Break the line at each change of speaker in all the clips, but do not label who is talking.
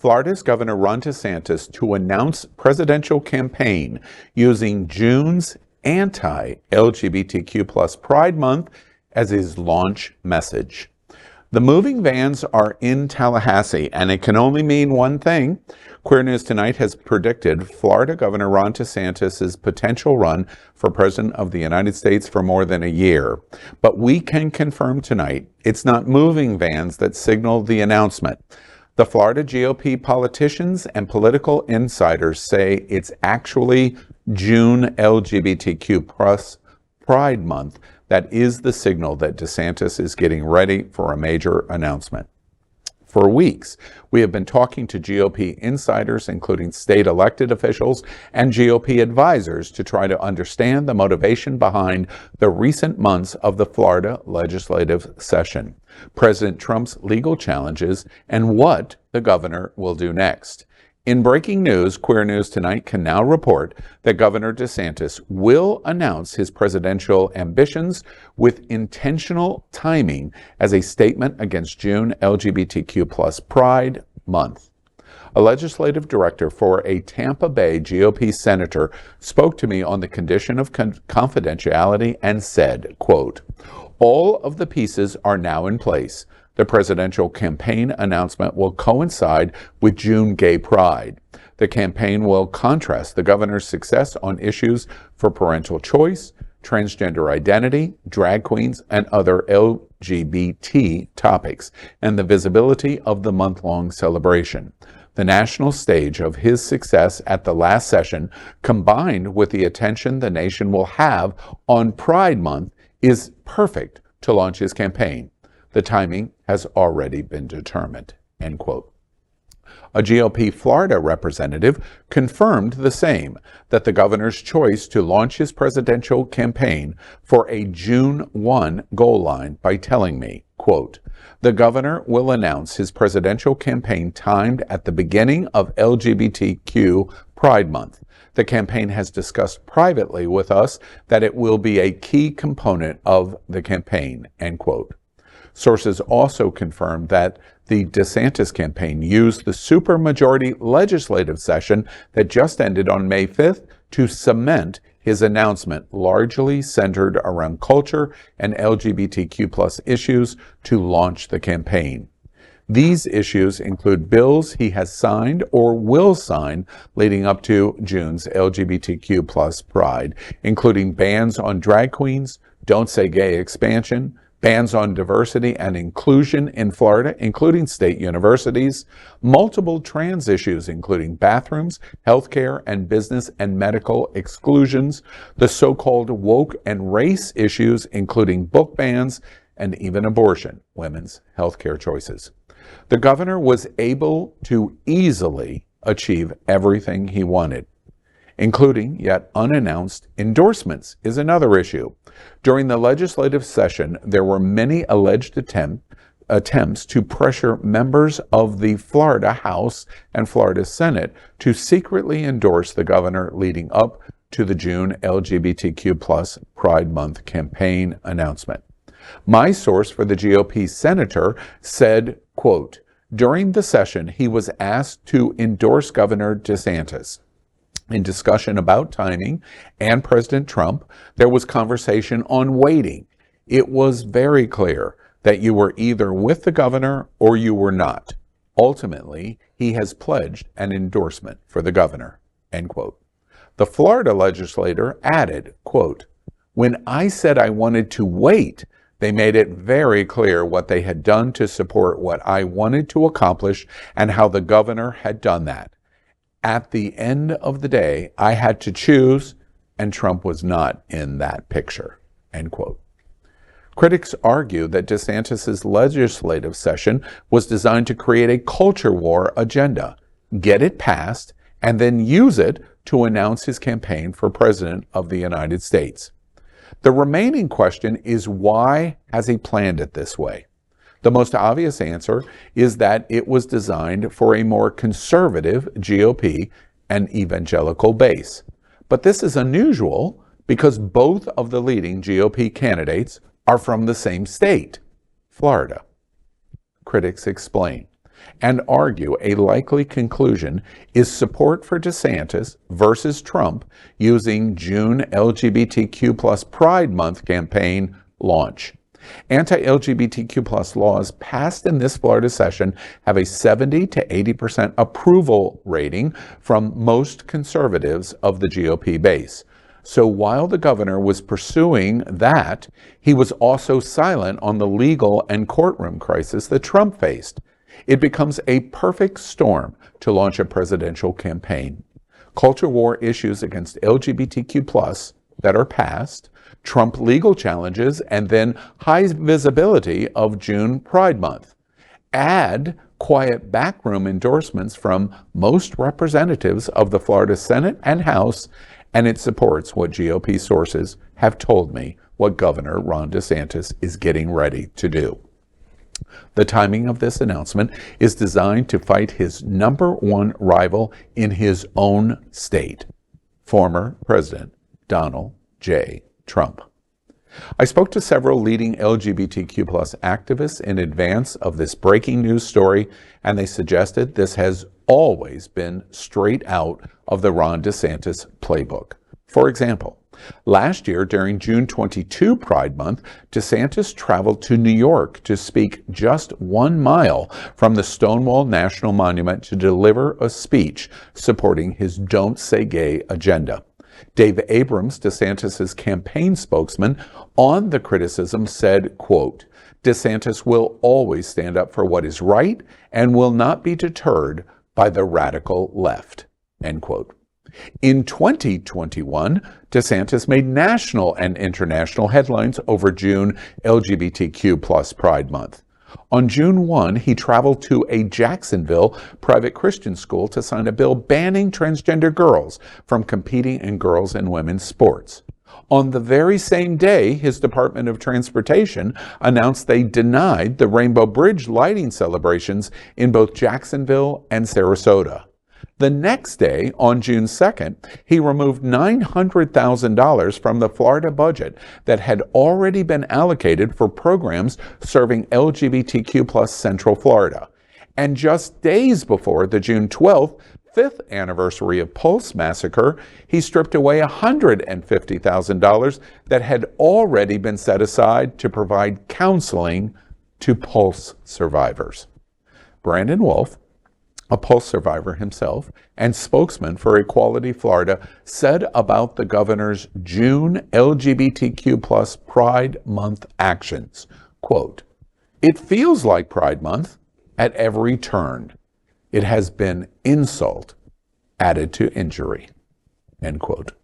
Florida's Governor Ron DeSantis to announce presidential campaign using June's Anti LGBTQ Pride Month as his launch message. The moving vans are in Tallahassee, and it can only mean one thing. Queer News Tonight has predicted Florida Governor Ron DeSantis' potential run for President of the United States for more than a year. But we can confirm tonight it's not moving vans that signal the announcement. The Florida GOP politicians and political insiders say it's actually June LGBTQ Pride Month that is the signal that DeSantis is getting ready for a major announcement. For weeks, we have been talking to GOP insiders, including state elected officials and GOP advisors, to try to understand the motivation behind the recent months of the Florida legislative session, President Trump's legal challenges, and what the governor will do next. In breaking news, Queer News Tonight can now report that Governor DeSantis will announce his presidential ambitions with intentional timing as a statement against June LGBTQ Pride Month. A legislative director for a Tampa Bay GOP senator spoke to me on the condition of confidentiality and said, quote, "All of the pieces are now in place. The presidential campaign announcement will coincide with June Gay Pride. The campaign will contrast the governor's success on issues for parental choice, transgender identity, drag queens, and other LGBT topics, and the visibility of the month-long celebration. The national stage of his success at the last session, combined with the attention the nation will have on Pride Month, is perfect to launch his campaign. The timing has already been determined," end quote. A GOP Florida representative confirmed the same, that the governor's choice to launch his presidential campaign for a June 1 goal line by telling me, quote, "The governor will announce his presidential campaign timed at the beginning of LGBTQ Pride Month. The campaign has discussed privately with us that it will be a key component of the campaign," end quote. Sources also confirmed that the DeSantis campaign used the supermajority legislative session that just ended on May 5th to cement his announcement, largely centered around culture and LGBTQ+ issues, to launch the campaign. These issues include bills he has signed or will sign leading up to June's LGBTQ+ Pride, including bans on drag queens, Don't Say Gay expansion, bans on diversity and inclusion in Florida, including state universities, multiple trans issues, including bathrooms, healthcare, and business and medical exclusions, the so-called woke and race issues, including book bans, and even abortion, women's healthcare choices. The governor was able to easily achieve everything he wanted, including yet unannounced endorsements is another issue. During the legislative session, there were many alleged attempts to pressure members of the Florida House and Florida Senate to secretly endorse the governor leading up to the June LGBTQ+ Pride Month campaign announcement. My source for the GOP senator said, quote, "During the session, he was asked to endorse Governor DeSantis. In discussion about timing and President Trump, there was conversation on waiting. It was very clear that you were either with the governor or you were not. Ultimately, he has pledged an endorsement for the governor," end quote. The Florida legislator added, quote, "When I said I wanted to wait, they made it very clear what they had done to support what I wanted to accomplish and how the governor had done that. At the end of the day, I had to choose, and Trump was not in that picture," end quote. Critics argue that DeSantis' legislative session was designed to create a culture war agenda, get it passed, and then use it to announce his campaign for President of the United States. The remaining question is, why has he planned it this way? The most obvious answer is that it was designed for a more conservative GOP and evangelical base. But this is unusual because both of the leading GOP candidates are from the same state, Florida. Critics explain. and argue a likely conclusion is support for DeSantis versus Trump using June LGBTQ Pride Month campaign launch. Anti LGBTQ laws passed in this Florida session have a 70 to 80% approval rating from most conservatives of the GOP base. So while the governor was pursuing that, he was also silent on the legal and courtroom crisis that Trump faced. It becomes a perfect storm to launch a presidential campaign. Culture war issues against LGBTQ+ that are passed, Trump legal challenges, and then high visibility of June Pride Month. Add quiet backroom endorsements from most representatives of the Florida Senate and House, and it supports what GOP sources have told me what Governor Ron DeSantis is getting ready to do. The timing of this announcement is designed to fight his number one rival in his own state, former President Donald J. Trump. I spoke to several leading LGBTQ activists in advance of this breaking news story, and they suggested this has always been straight out of the Ron DeSantis playbook. For example, last year during June 22 Pride Month, DeSantis traveled to New York to speak just 1 mile from the Stonewall National Monument to deliver a speech supporting his Don't Say Gay agenda. Dave Abrams, DeSantis' campaign spokesman, on the criticism said, quote, DeSantis will always stand up for what is right and will not be deterred by the radical left, end quote. In 2021, DeSantis made national and international headlines over June LGBTQ Pride Month. On June 1, he traveled to a Jacksonville private Christian school to sign a bill banning transgender girls from competing in girls' and women's sports. On the very same day, his Department of Transportation announced they denied the Rainbow Bridge lighting celebrations in both Jacksonville and Sarasota. The next day, on June 2nd, he removed $900,000 from the Florida budget that had already been allocated for programs serving LGBTQ+ Central Florida. And just days before the June 12th, 5th anniversary of Pulse massacre, he stripped away $150,000 that had already been set aside to provide counseling to Pulse survivors. Brandon Wolf, a Pulse survivor himself and spokesman for Equality Florida, said about the governor's June LGBTQ+ Pride Month actions, quote, "It feels like Pride Month at every turn. It has been insult added to injury," end quote.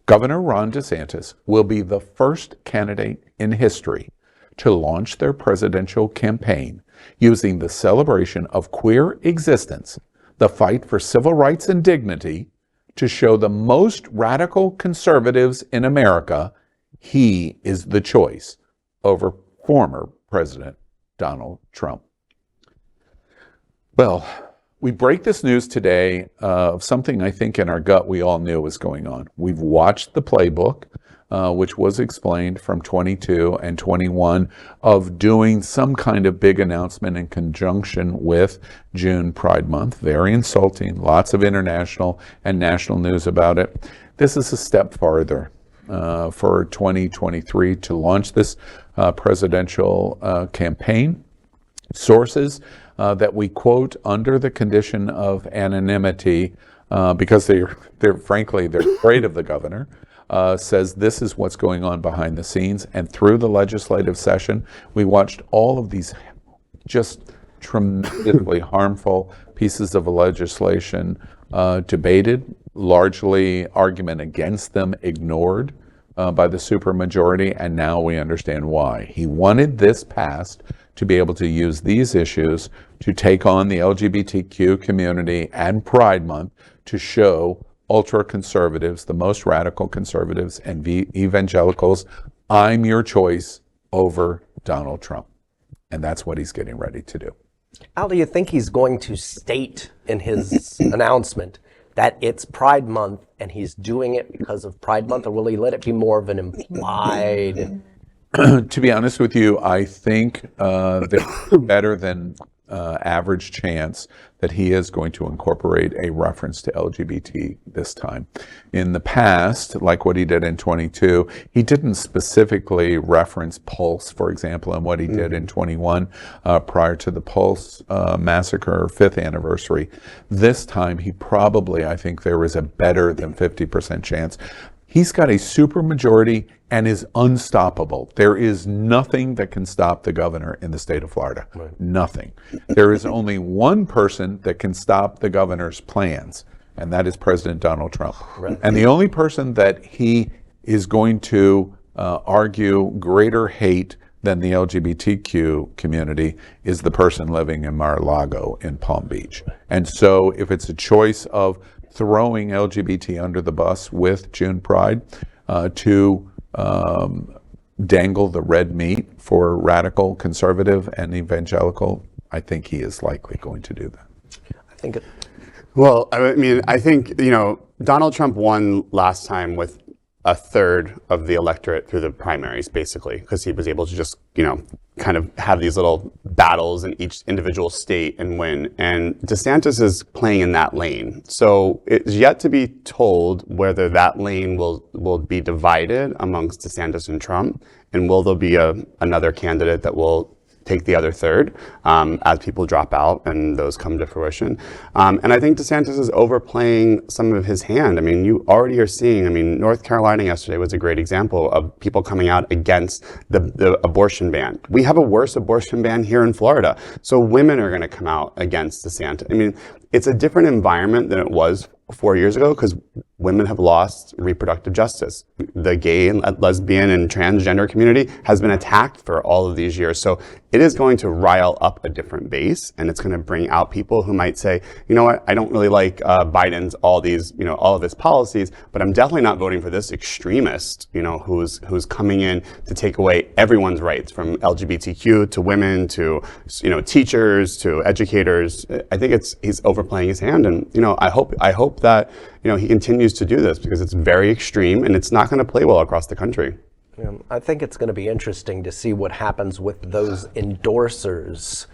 Governor Ron DeSantis will be the first candidate in history to launch their presidential campaign using the celebration of queer existence, the fight for civil rights and dignity, to show the most radical conservatives in America he is the choice over former President Donald Trump. Well, we break this news today of something I think in our gut we all knew was going on. We've watched the playbook, which was explained from 22 and 21, of doing some kind of big announcement in conjunction with June Pride Month. Very insulting, lots of international and national news about it. This is a step farther for 2023 to launch this presidential campaign. Sources that we quote under the condition of anonymity, because they're frankly afraid of the governor, says this is what's going on behind the scenes. And through the legislative session, we watched all of these just tremendously harmful pieces of legislation debated, largely argument against them ignored by the supermajority, and now we understand why. He wanted this passed to be able to use these issues to take on the LGBTQ community and Pride Month to show ultra-conservatives, the most radical conservatives and evangelicals, I'm your choice over Donald Trump. And that's what he's getting ready to do.
Al, do you think he's going to state in his announcement that it's Pride Month and he's doing it because of Pride Month, or will he let it be more of an implied?
To be honest with you, I think they're better than average chance that he is going to incorporate a reference to LGBT this time. In the past, like what he did in 22, he didn't specifically reference Pulse, for example, and what he did in 21 prior to the Pulse massacre 5th anniversary. This time, he probably, I think there is a better than 50% chance. He's got a supermajority and is unstoppable. There is nothing that can stop the governor in the state of Florida. Right. Nothing. There is only one person that can stop the governor's plans, and that is President Donald Trump. Right. And the only person that he is going to argue greater hate than the LGBTQ community is the person living in Mar-a-Lago in Palm Beach. And so if it's a choice of throwing LGBT under the bus with June Pride to dangle the red meat for radical, conservative, and evangelical, I think he is likely going to do that.
I think it.
Well, I mean, I think, Donald Trump won last time with a third of the electorate through the primaries, basically, because he was able to just, kind of have these little battles in each individual state and win. And DeSantis is playing in that lane. So it's yet to be told whether that lane will be divided amongst DeSantis and Trump, and will there be another candidate that will take the other third as people drop out and those come to fruition. And I think DeSantis is overplaying some of his hand. I mean, you already are seeing, North Carolina yesterday was a great example of people coming out against the abortion ban. We have a worse abortion ban here in Florida. So women are going to come out against DeSantis. It's a different environment than it was 4 years ago because women have lost reproductive justice. The gay and lesbian and transgender community has been attacked for all of these years. So it is going to rile up a different base, and it's going to bring out people who might say, you know what, I don't really like Biden's all of his policies, but I'm definitely not voting for this extremist, who's coming in to take away everyone's rights, from LGBTQ to women to, teachers to educators. I think he's overplaying his hand, and I hope that he continues to do this because it's very extreme and it's not going to play well across the country.
I think it's going to be interesting to see what happens with those endorsers.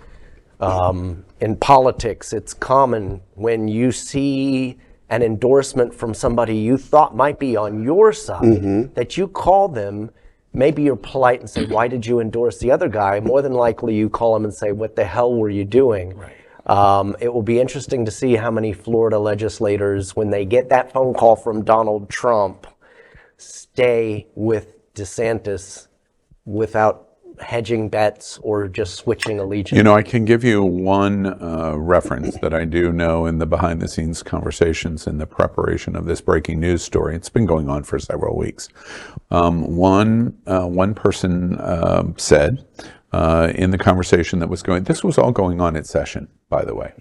In politics, it's common when you see an endorsement from somebody you thought might be on your side, that you call them. Maybe you're polite and say, why did you endorse the other guy? More than likely you call them and say, what the hell were you doing? Right. It will be interesting to see how many Florida legislators, when they get that phone call from Donald Trump, stay with DeSantis without hedging bets or just switching allegiance.
I can give you one reference that I do know in the behind-the-scenes conversations in the preparation of this breaking news story. It's been going on for several weeks. One person said in the conversation that was going, this was all going on at session, by the way.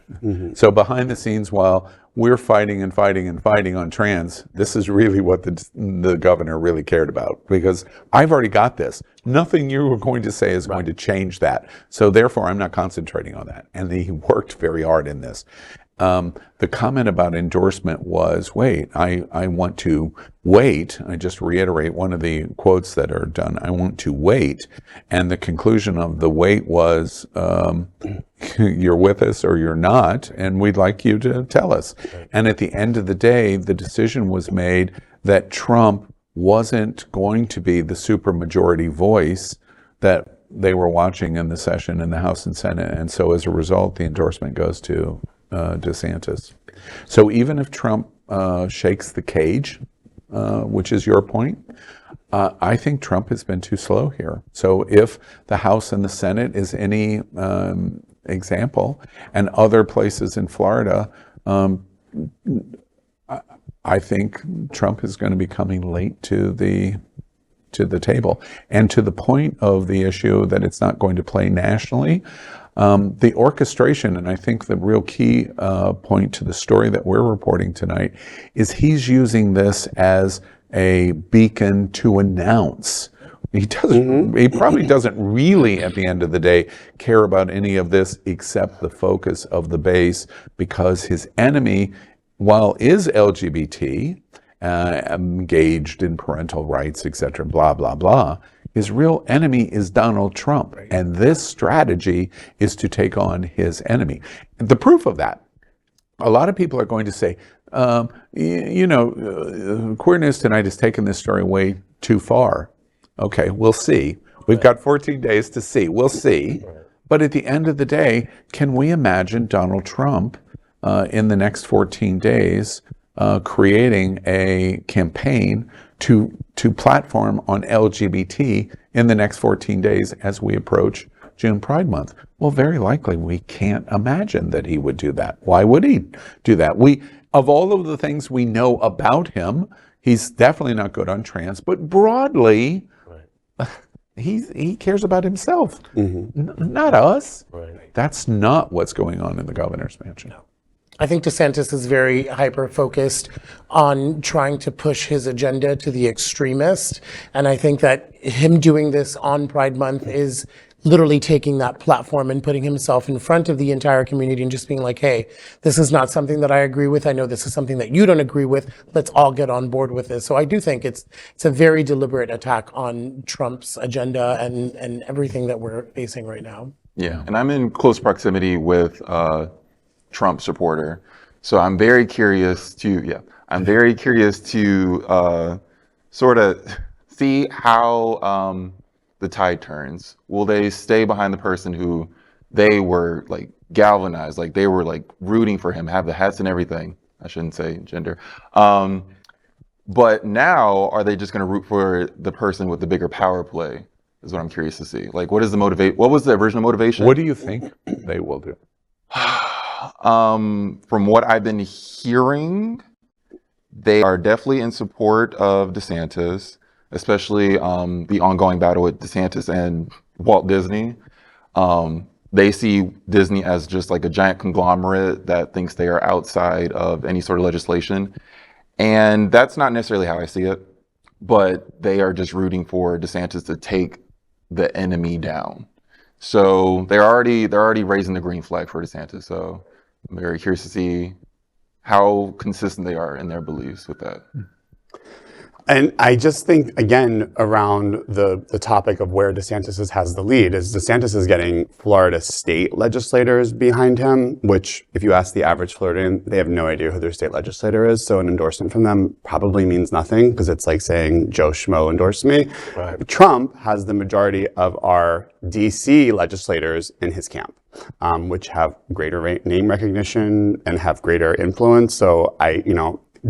So behind the scenes, while we're fighting and fighting and fighting on trans, this is really what the governor really cared about, because I've already got this. Nothing you were going to say is going to change that. So therefore, I'm not concentrating on that. And he worked very hard in this. The comment about endorsement was, wait, I want to wait. I just reiterate one of the quotes that are done. I want to wait. And the conclusion of the wait was, you're with us or you're not, and we'd like you to tell us. And at the end of the day, the decision was made that Trump wasn't going to be the supermajority voice that they were watching in the session in the House and Senate. And so as a result, the endorsement goes to DeSantis. So even if Trump shakes the cage, which is your point, I think Trump has been too slow here. So if the House and the Senate is any example, and other places in Florida, I think Trump is going to be coming late to the table. And to the point of the issue that it's not going to play nationally, the orchestration, and I think the real key point to the story that we're reporting tonight, is he's using this as a beacon to announce. He doesn't. He probably doesn't really, at the end of the day, care about any of this except the focus of the base, because his enemy, while is LGBT, engaged in parental rights, etc., blah, blah, blah, His real enemy is Donald Trump, and this strategy is to take on his enemy. The proof of that, a lot of people are going to say, Queer News Tonight has taken this story way too far. Okay, we'll see. We've got 14 days to see. We'll see. But at the end of the day, can we imagine Donald Trump in the next 14 days creating a campaign to platform on LGBT in the next 14 days as we approach June Pride Month? Well, very likely we can't imagine that he would do that. Why would he do that? Of all of the things we know about him, he's definitely not good on trans, but broadly, he cares about himself, not us. Right. That's not what's going on in the governor's mansion. No.
I think DeSantis is very hyper-focused on trying to push his agenda to the extremist. And I think that him doing this on Pride Month is literally taking that platform and putting himself in front of the entire community and just being like, hey, this is not something that I agree with. I know this is something that you don't agree with. Let's all get on board with this. So I do think it's a very deliberate attack on Trump's agenda and everything that we're facing right now.
Yeah, and I'm in close proximity with Trump supporter. So I'm very curious to, sort of see how the tide turns. Will they stay behind the person who they were like galvanized, like they were like rooting for him, have the hats and everything? I shouldn't say gender. But now are they just going to root for the person with the bigger power play? Is what I'm curious to see. Like, what is the what was the original motivation?
What do you think they will do?
From what I've been hearing, they are definitely in support of DeSantis, especially the ongoing battle with DeSantis and Walt Disney. They see Disney as just like a giant conglomerate that thinks they are outside of any sort of legislation. And that's not necessarily how I see it, but they are just rooting for DeSantis to take the enemy down. So they're already raising the green flag for DeSantis. So I'm very curious to see how consistent they are in their beliefs with that.
And I just think, again, around the topic of where DeSantis has the lead, is DeSantis is getting Florida state legislators behind him, which if you ask the average Floridian, they have no idea who their state legislator is. So an endorsement from them probably means nothing because it's like saying Joe Schmo endorsed me. Right. Trump has the majority of our DC legislators in his camp, which have greater name recognition and have greater influence. So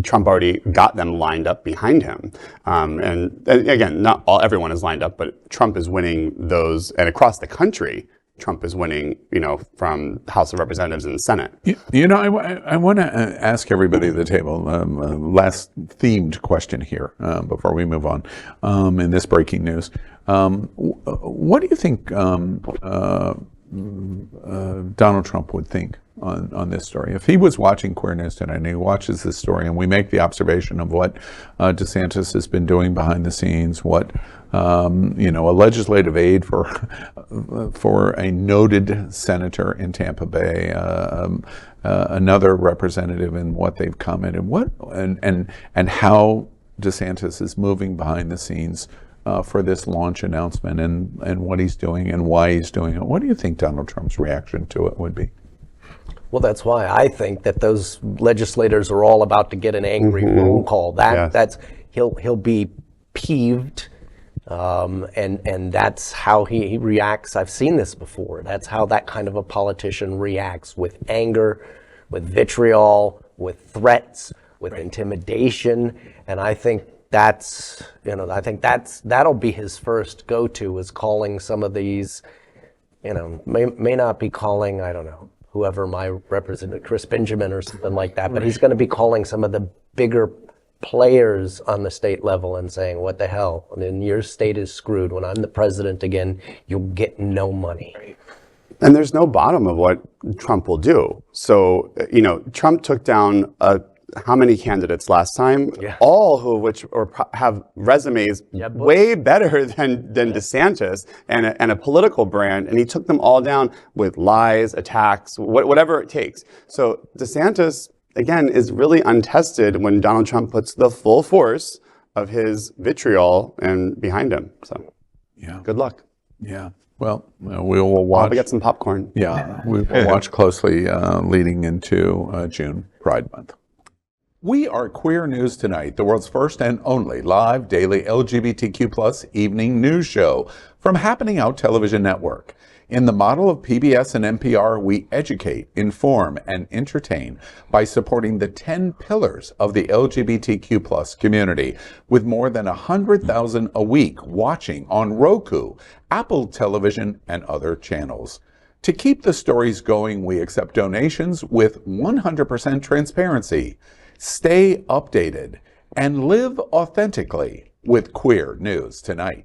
Trump already got them lined up behind him. And again, everyone is lined up, but Trump is winning those, and across the country, Trump is winning, from the House of Representatives and the Senate.
I want to ask everybody at the table, last themed question here before we move on in this breaking news. What do you think Donald Trump would think on this story? If he was watching Queer News Tonight and he watches this story and we make the observation of what DeSantis has been doing behind the scenes, what a legislative aide for a noted senator in Tampa Bay, another representative in what they've commented, and how DeSantis is moving behind the scenes for this launch announcement and what he's doing and why he's doing it. What do you think Donald Trump's reaction to it would be?
Well, that's why I think that those legislators are all about to get an angry phone call. He'll be peeved, and that's how he reacts. I've seen this before. That's how that kind of a politician reacts, with anger, with vitriol, with threats, with intimidation. And I think that'll be his first go-to, is calling some of these, may not be calling, I don't know, whoever my representative, Chris Benjamin or something like that, but he's going to be calling some of the bigger players on the state level and saying, what the hell? I mean, your state is screwed. When I'm the president again, you'll get no money.
And there's no bottom of what Trump will do. So, Trump took down how many candidates last time? Yeah. All of which have resumes way better than DeSantis and a political brand, and he took them all down with lies, attacks, whatever it takes. So DeSantis, again, is really untested when Donald Trump puts the full force of his vitriol behind him. So.
Yeah.
Good luck.
Yeah. Well, we will
I'll
watch.
get some popcorn.
Yeah, we will watch closely leading into June Pride Month. We are Queer News Tonight, the world's first and only live daily LGBTQ plus evening news show from Happening Out Television Network. In the model of PBS and NPR, we educate, inform, and entertain by supporting the 10 pillars of the LGBTQ plus community, with more than 100,000 a week watching on Roku, Apple Television, and other channels. To keep the stories going, we accept donations with 100% transparency. Stay updated and live authentically with Queer News Tonight.